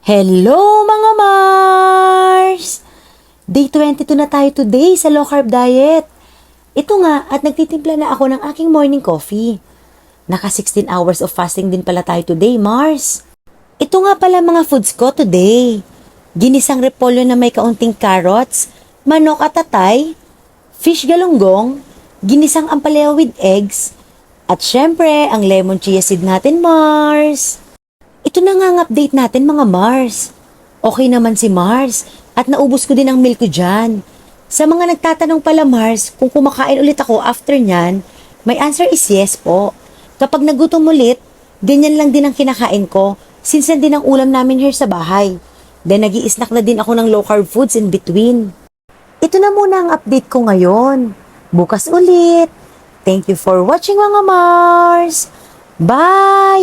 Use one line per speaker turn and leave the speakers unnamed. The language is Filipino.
Hello mga Mars! Day 22 na tayo today sa low carb diet. Ito nga at nagtitimpla na ako ng aking morning coffee. Naka 16 hours of fasting din pala tayo today, Mars. Ito nga pala mga foods ko today. Ginisang repolyo na may kaunting carrots, manok at atay, fish galunggong, ginisang ampalaya with eggs, at syempre ang lemon chia seed natin, Mars. Ito na nga ang update natin mga Mars. Okay naman si Mars at naubos ko din ang milk ko dyan. Sa mga nagtatanong pala Mars kung kumakain ulit ako after nyan, my answer is yes po. Kapag nagutom ulit, ganyan lang din ang kinakain ko since yan din ang ulam namin here sa bahay. Then nag-i-snack na din ako ng low carb foods in between. Ito na muna ang update ko ngayon. Bukas ulit. Thank you for watching mga Mars. Bye!